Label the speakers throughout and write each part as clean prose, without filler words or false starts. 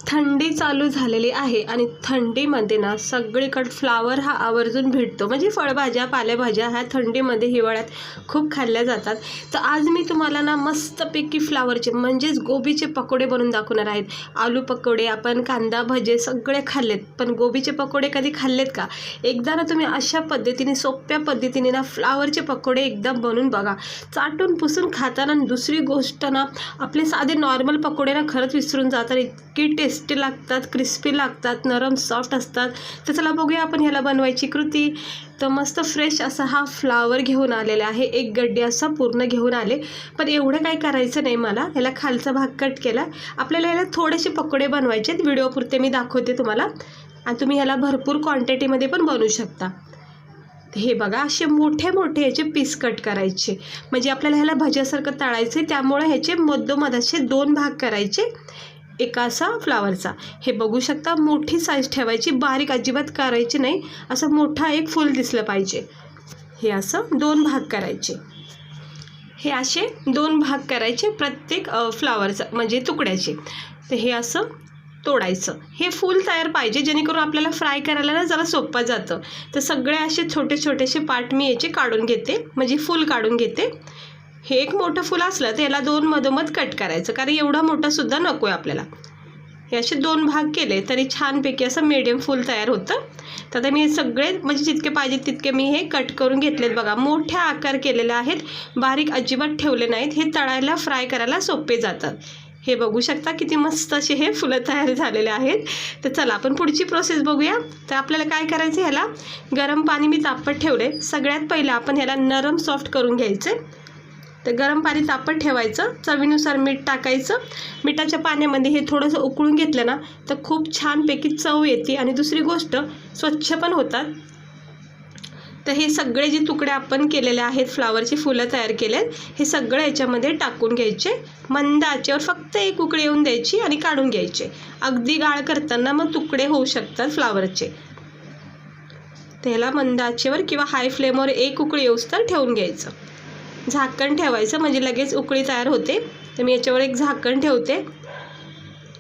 Speaker 1: थंडी चालू झालेली आहे आणि थंडीमध्ये ना सगळीकडे फ्लावर हा आवर्जून भेटतो. म्हणजे फळभाज्या पालेभाज्या ह्या थंडीमध्ये हिवाळ्यात खूप खाल्ल्या जातात. तर आज मी तुम्हाला ना मस्तपैकी फ्लावरचे म्हणजेच गोबीचे पकोडे बनवून दाखवणार आहेत. आलू पकोडे, आपण कांदा भजे सगळे खाल्लेत, पण गोबीचे पकोडे कधी खाल्लेत का? एकदा ना तुम्ही अशा पद्धतीने सोप्या पद्धतीने ना फ्लावरचे पकोडे एकदा बनवून बघा. चाटून पुसून खाताना. दुसरी गोष्ट ना, आपले साधे नॉर्मल पकोडे ना खरंच विसरून जातात. इतकी टेस्टी लागतात, क्रिस्पी लागतात, नरम सॉफ्ट असतात. तर चला बघूया आपण ह्याला बनवायची कृती. तर मस्त फ्रेश असा हा फ्लावर घेऊन आलेला आहे. एक गड्डी असा पूर्ण घेऊन आले, पण एवढं काय करायचं नाही मला. ह्याला खालचा भाग कट केला. आपल्याला ह्याला थोडेसे पकोडे बनवायचे आहेत. व्हिडिओपुरते मी दाखवते तुम्हाला, आणि तुम्ही ह्याला भरपूर क्वांटिटीमध्ये पण बनवू शकता. हे बघा, असे मोठे मोठे ह्याचे पीस कट करायचे. म्हणजे आपल्याला ह्याला भज्यासारखं तळायचे, त्यामुळे ह्याचे मधोमध असे 2 भाग करायचे, एका असा फ्लावरचा. हे बघू शकता, मोठी साईज ठेवायची, बारीक अजिबात करायची नाही. असं मोठा एक फूल दिसलं पाहिजे. हे असं 2 भाग करायचे. हे असे 2 भाग करायचे प्रत्येक फ्लावरचा म्हणजे तुकड्याचे. तर हे असं तोडायचं. हे फूल तयार पाहिजे, जेणेकरून आपल्याला फ्राय करायला ना जरा सोपं जातं. तर सगळे असे छोटे छोटेसे पार्ट मी याचे काढून घेते, म्हणजे फूल काढून घेते. हे एक मोठं फूल असलं तर याला 2 मधोमध कट करायचं, कारण एवढा मोठासुद्धा नको आहे आपल्याला. हे असे 2 भाग केले तरी छानपैकी असं मीडियम फूल तयार होतं. तर आता मी हे सगळे म्हणजे जितके पाहिजे तितके मी हे कट करून घेतलेत. बघा, मोठ्या आकार केलेले आहेत, बारीक अजिबात ठेवले नाहीत. हे तळायला फ्राय करायला सोपे जातात. हे बघू शकता किती मस्त असे हे फुलं तयार झालेले आहेत. तर चला आपण पुढची प्रोसेस बघूया. तर आपल्याला काय करायचं, ह्याला गरम पाणी मी तापत ठेवले. सगळ्यात पहिलं आपण ह्याला नरम सॉफ्ट करून घ्यायचे. तर गरम पाणी तापत ठेवायचं, चवीनुसार मीठ टाकायचं. मिठाच्या पाण्यामध्ये हे थोडंसं उकळून घेतलं ना तर खूप छानपैकी चव येते, आणि दुसरी गोष्ट स्वच्छ पण होतात. तर हे सगळे जे तुकडे आपण केलेले आहेत, फ्लावरची फुलं तयार केलेत, हे सगळं याच्यामध्ये टाकून घ्यायचे. मंद आचेवर फक्त एक उकळी येऊन द्यायची आणि काढून घ्यायचे. अगदी गाळ करताना मग तुकडे होऊ शकतात फ्लावरचे. त्याला मंद आचेवर किंवा हाय फ्लेमवर एक उकळी येऊस्तर ठेवून घ्यायचं. झाकण ठेवायचं, म्हणजे लगेच उकळी तयार होते. तर मी याच्यावर एक झाकण ठेवते,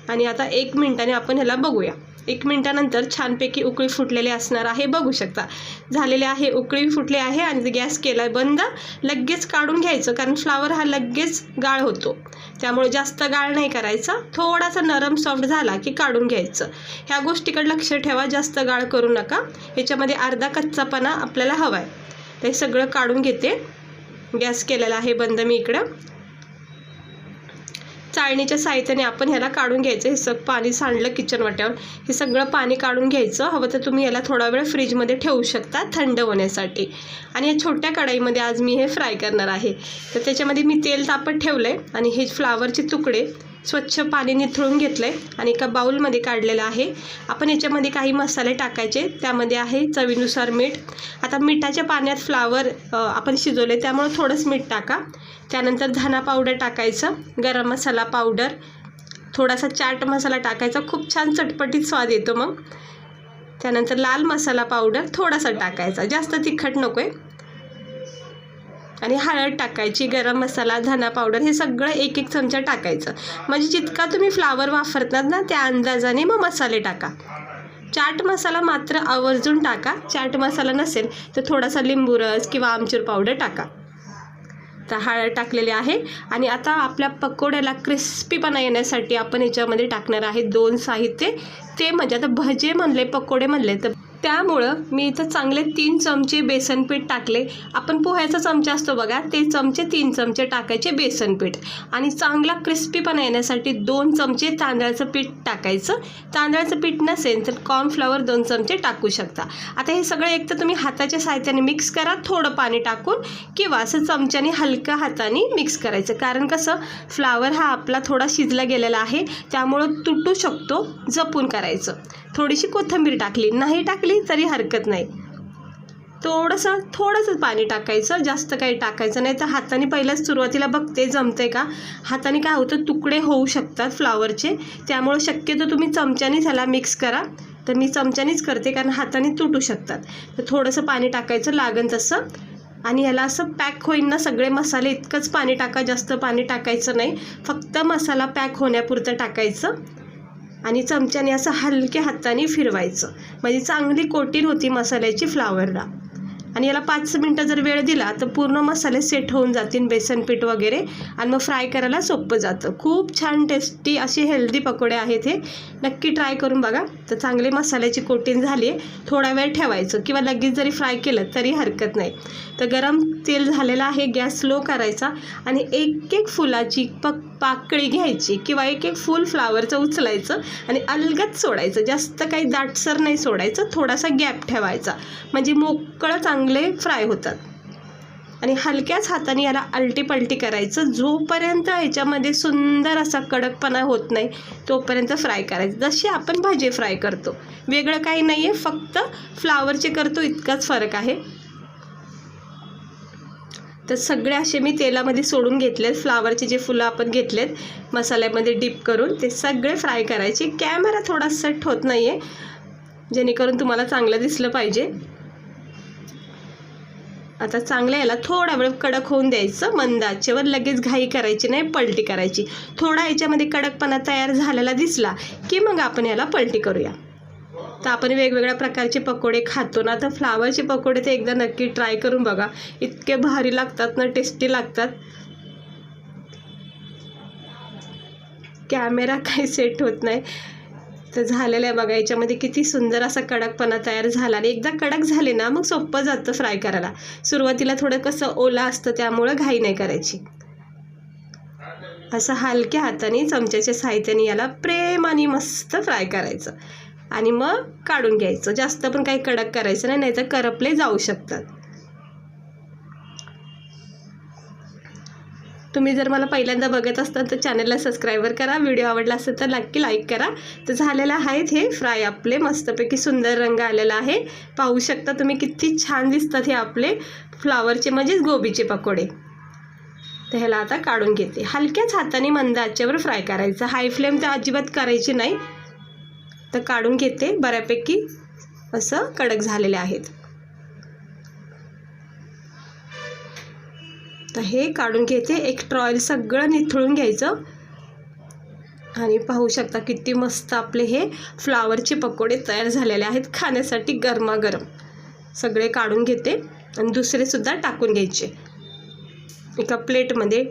Speaker 1: आणि आता 1 मिनिटाने आपण ह्याला बघूया. 1 मिनिटानंतर छानपैकी उकळी फुटलेली असणार आहे. बघू शकता झालेले आहे, उकळी फुटली आहे, आणि गॅस केला बंद. लगेच काढून घ्यायचं, कारण फ्लावर हा लगेच गाळ होतो, त्यामुळे जास्त गाळ नाही करायचा. थोडासा नरम सॉफ्ट झाला की काढून घ्यायचं. ह्या गोष्टीकडे लक्ष ठेवा, जास्त गाळ करू नका. ह्याच्यामध्ये अर्धा कच्चापणा आपल्याला हवा आहे. ते सगळं काढून घेते. गॅस केलेला आहे बंद मी इकडं. चाळणीच्या साहाय्याने आपण ह्याला काढून घ्यायचं. हे सगळं पाणी सांडलं किचन वाट्यावर, हे सगळं पाणी काढून घ्यायचं. हवं तर तुम्ही याला थोडा वेळ फ्रीजमध्ये ठेवू शकता थंड होण्यासाठी. आणि या छोट्या कढईमध्ये आज मी हे फ्राय करणार आहे. तर त्याच्यामध्ये मी तेल तापत ठेवलं आहे, आणि हे फ्लावरचे तुकडे स्वच्छ पाणी निथळून घेतलं आहे आणि एका बाउलमध्ये काढलेलं आहे. आपण याच्यामध्ये काही मसाले टाकायचे. त्यामध्ये आहे चवीनुसार मीठ. आता मिठाच्या पाण्यात फ्लावर आपण शिजवले, त्यामुळे थोडंच मीठ टाका. त्यानंतर धना पावडर टाकायचं, गरम मसाला पावडर, थोडासा चाट मसाला टाकायचा, खूप छान चटपटीत स्वाद येतो मग. त्यानंतर लाल मसाला पावडर थोडासा टाकायचा, जास्त तिखट नको आहे. आणि हळद टाकायची, गरम मसाला, धना पावडर, हे सगळं 1-1 चमचा टाकायचं. म्हणजे जितका तुम्ही फ्लावर वापरतात ना त्या अंदाजाने मग मसाले टाका. चाट मसाला मात्र आवर्जून टाका. चाट मसाला नसेल तर थोडासा लिंबू रस किंवा आमचूर पावडर टाका. तर हळद टाकलेली आहे. आणि आता आपल्या पकोड्याला क्रिस्पीपणा येण्यासाठी आपण याच्यामध्ये टाकणार आहे 2 साहित्य. ते म्हणजे आता भजे म्हणले, पकोडे म्हणले, तर त्यामुळं मी इथं चांगले 3 चमचे बेसनपीठ टाकले. आपण पोह्याचा चमचा असतो बघा, ते चमचे 3 चमचे टाकायचे बेसनपीठ. आणि चांगला क्रिस्पीपणा येण्यासाठी 2 चमचे तांदळाचं पीठ टाकायचं. तांदळाचं पीठ नसेल तर कॉर्नफ्लॉवर 2 चमचे टाकू शकता. आता हे सगळं एक तर तुम्ही हाताच्या साहाय्याने मिक्स करा, थोडं पाणी टाकून, किंवा असं चमच्याने हलक्या हाताने मिक्स करायचं. कारण कसं, फ्लावर हा आपला थोडा शिजला गेलेला आहे, त्यामुळं तुटू शकतो, जपून करायचं. थोडीशी कोथिंबीर टाकली, नाही टाकली तरी हरकत नाही. थोडंसं पाणी टाकायचं, जास्त काही टाकायचं नाही. तर हाताने पहिल्याच सुरुवातीला बघते जमते का. हाताने काय होतं, तुकडे होऊ शकतात फ्लावरचे, त्यामुळे शक्यतो तुम्ही चमच्यानेच ह्याला मिक्स करा. तर मी चमच्यानेच करते, कारण हाताने तुटू शकतात. तर थोडंसं पाणी टाकायचं लागेल तसं. आणि ह्याला असं पॅक होईल ना सगळे मसाले, इतकंच पाणी टाका, जास्त पाणी टाकायचं नाही. फक्त मसाला पॅक होण्यापुरतं टाकायचं. आणि चमच्याने असं हलक्या हाताने फिरवायचं, म्हणजे चांगली कोटिंग होती मसाल्याची फ्लावरला. आणि याला 5 मिनटं जर वेळ दिला तर पूर्ण मसाले सेट होऊन जातील, बेसन पीठ वगैरे, आणि मग फ्राय करायला सोपं जातं. खूप छान टेस्टी असे हेल्दी पकोडे आहेत हे, नक्की ट्राय करून बघा. तर चांगली मसाल्याची कोटिंग झाली आहे, थोडा वेळ ठेवायचं किंवा लगेच जरी फ्राय केलं तरी हरकत नाही. तर गरम तेल झालेलं आहे, गॅस स्लो करायचा आणि एक एक फुलाची पाकळी घ्यायची किंवा एक एक फूल फ्लावरचं उचलायचं आणि अलगद सोडायचं. जास्त काही दाटसर नाही सोडायचं, थोडासा गॅप ठेवायचा, म्हणजे मोकळं चांगले फ्राय होतात. आणि हलक्याच हाताने याला आलटी पलटी करायचं, जोपर्यंत ह्याच्यामध्ये सुंदर असा कडकपणा होत नाही तोपर्यंत फ्राय करायचं, जशी आपण भाजी फ्राय करतो. वेगळं काही नाही आहे, फक्त फ्लावरचे करतो इतकाच फरक आहे. तर सगळे असे मी तेलामध्ये सोडून घेतलेत. फ्लावरचे जे फुलं आपण घेतलेत मसाल्यामध्ये डीप करून, ते सगळे फ्राय करायचे. कॅमेरा थोडा सेट होत नाही आहे, जेणेकरून तुम्हाला चांगलं दिसलं पाहिजे. आता चांगलं याला थोडा वेळ कडक होऊन द्यायचं, मंद आचेवर. लगेच घाई करायची नाही, पलटी करायची. थोडा याच्यामध्ये कडकपणा तयार झालेला दिसला की मग आपण याला पलटी करूया. तर आपण वेगवेगळ्या प्रकारचे पकोडे खातो ना, तर फ्लावरचे पकोडे ते एकदा नक्की ट्राय करून बघा, इतके भारी लागतात ना, टेस्टी लागतात. कॅमेरा काही सेट होत नाही. तर झालेलं आहे बघा, याच्यामध्ये किती सुंदर असा कडकपणा तयार झाला. आणि एकदा कडक झाले ना मग सोपं जातं फ्राय करायला. सुरुवातीला थोडं कसं ओला असतं, त्यामुळं घाई नाही करायची. असं हलक्या हाताने चमच्याच्या साहाय्याने याला प्रेमाने मस्त फ्राय करायचं आणि मग काढून घ्यायचं. जास्त पण काही कडक करायचं नाही, नाहीतर करपले जाऊ शकतात. तुम्ही जर मला पहिल्यांदा बघत असताल तर चॅनलला सबस्क्राईबर करा. व्हिडिओ आवडला असेल तर नक्की लाईक करा. तर झालेलं आहेत हे फ्राय आपले, मस्तपैकी सुंदर रंग आलेला आहे. पाहू शकता तुम्ही किती छान दिसतात हे आपले फ्लावरचे म्हणजेच गोबीचे पकोडे. तर ह्याला आता काढून घेते. हलक्याच हाताने मंद आचेवर फ्राय करायचं, हाय फ्लेम तर अजिबात करायची नाही. तर काढून घेते. बऱ्यापैकी असं कडक झालेले आहेत. तर हे काढून घेते. एक्स्ट्रा ऑइल सगळं निथळून घ्यायचं. आणि पाहू शकता किती मस्त आपले हे फ्लावरचे पकोडे तयार झालेले आहेत, खाण्यासाठी गरमागरम. सगळे काढून घेते आणि दुसरेसुद्धा टाकून घ्यायचे एका प्लेटमध्ये.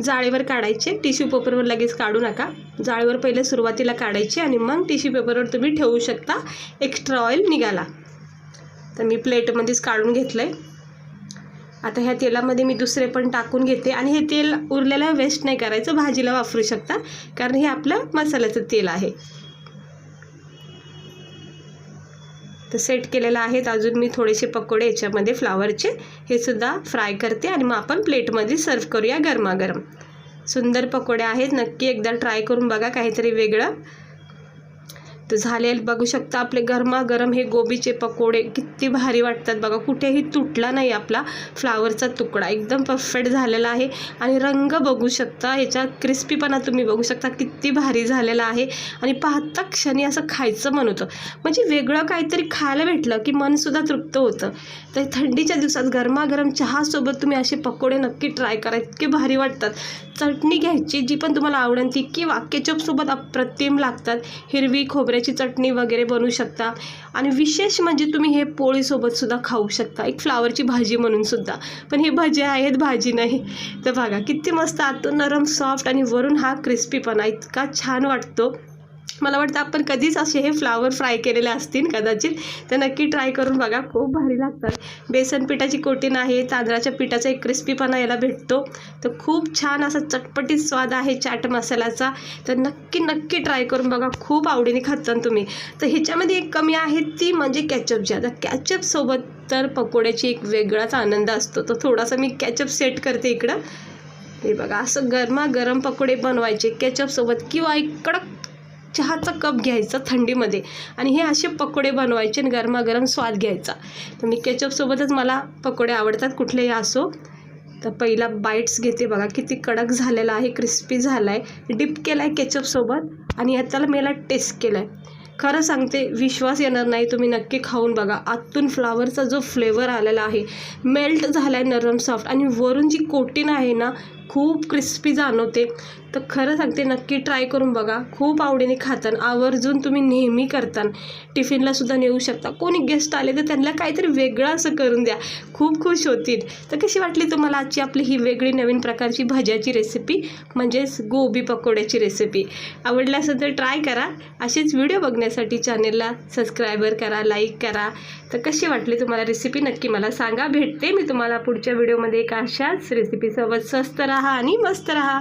Speaker 1: जाळीवर काढायचे, टिश्यू पेपरवर लगेच काढू नका. जाळीवर पहिले सुरुवातीला काढायचे आणि मग टिश्यू पेपरवर तुम्ही ठेवू शकता, एक्स्ट्रा ऑइल निघाला. तर मी प्लेटमध्येच काढून घेतलं आहे. आता ह्या तेलामध्ये मी दुसरे पण टाकून घेते. आणि हे तेल उरलेलं वेस्ट नाही करायचं, भाजीला वापरू शकता, कारण हे आपलं मसाल्याचं तेल आहे. तर सेट केलेलं आहेत. अजून मी थोडेसे पकोडे याच्यामध्ये फ्लावरचे हे सुद्धा फ्राय करते आणि मग आपण प्लेटमध्ये सर्व करूया गरमागरम. सुंदर पकोडे आहेत, नक्की एकदा ट्राय करून बघा, काहीतरी वेगळं. तर झाले बघू शकता आपले गरमागरम हे गोबीचे पकोडे, किती भारी वाटतात बघा. कुठेही तुटला नाही आपला फ्लावरचा तुकडा, एकदम परफेक्ट झालेला आहे. आणि रंग बघू शकता, ह्याचा क्रिस्पीपणा तुम्ही बघू शकता किती भारी झालेला आहे. आणि पाहता क्षणी असं खायचं मन होतं, म्हणजे वेगळं काहीतरी खायला भेटलं की मनसुद्धा तृप्त होतं. तर थंडीच्या दिवसात गरमागरम चहासोबत तुम्ही असे पकोडे नक्की ट्राय करा, इतके भारी वाटतात. चटणी घ्यायची जी पण तुम्हाला आवडेल ती, किंवा केचपसोबत अप्रतिम लागतात. हिरवी खोबऱ्याची चटणी वगैरे बनवू शकता. आणि विशेष म्हणजे तुम्ही हे पोळीसोबतसुद्धा खाऊ शकता, एक फ्लावरची भाजी म्हणून सुद्धा. पण हे भजी आहेत, भाजी नाही. तर बघा किती मस्त, आतून नरम सॉफ्ट आणि वरून हा क्रिस्पीपणा, इतका छान वाटतो. मला वाटतं आपण कधीच असे हे फ्लावर फ्राय केलेले असतील कदाचित, तर नक्की ट्राय करून बघा, खूप भारी लागतात. बेसन पिठाची कोटिंग आहे, तांदळाच्या पिठाचा एक क्रिस्पीपणा याला भेटतो. तर खूप छान असा चटपटीत स्वाद आहे चाट मसाल्याचा. तर नक्की ट्राय करून बघा, खूप आवडीने खातात तुम्ही. तर ह्याच्यामध्ये एक कमी आहे ती म्हणजे कॅचअपची. आता कॅचअपसोबत तर पकोड्याची एक वेगळाच आनंद असतो. तो थोडासा मी कॅचअप सेट करते इकडं. हे बघा, असं गरमागरम पकोडे बनवायचे केचपसोबत, किंवा एक कडक चहाचा कप घ्यायचा थंडीमध्ये आणि हे असे पकोडे बनवायचे आणि गरमागरम स्वाद घ्यायचा. तर मी केचपसोबतच मला पकोडे आवडतात, कुठलेही असो. तर पहिला बाईट्स घेते बघा, किती कडक झालेला आहे, क्रिस्पी झाला आहे, डिप केला आहे केचपसोबत आणि याच्याला मी याला टेस्ट केला आहे. खरं सांगते, विश्वास येणार नाही, तुम्ही नक्की खाऊन बघा. आतून फ्लावरचा जो फ्लेवर आलेला आहे, मेल्ट झाला आहे, नरम सॉफ्ट, आणि वरून जी कोटिंग आहे ना, खूप क्रिस्पी जाणवते. तर खरं सांगते, नक्की ट्राय करून बघा. खूप आवडीने खातान, आवर्जून तुम्ही नेहमी करतान. टिफिनलासुद्धा नेऊ शकता. कोणी गेस्ट आले तर त्यांना काहीतरी वेगळं असं करून द्या, खूप खुश होतील. तर कशी वाटली तुम्हाला आजची आपली ही वेगळी नवीन प्रकारची भज्याची रेसिपी, म्हणजेच गोबी पकोड्याची रेसिपी? आवडली असेल तर ट्राय करा. असेच व्हिडिओ बघण्यासाठी चॅनलला सबस्क्राईबर करा, लाईक करा. तर कशी वाटली तुम्हाला रेसिपी नक्की मला सांगा. भेटते मी तुम्हाला पुढच्या व्हिडिओमध्ये एका अशाच रेसिपीसोबत. स्वस्त राहा आणि मस्त राहा.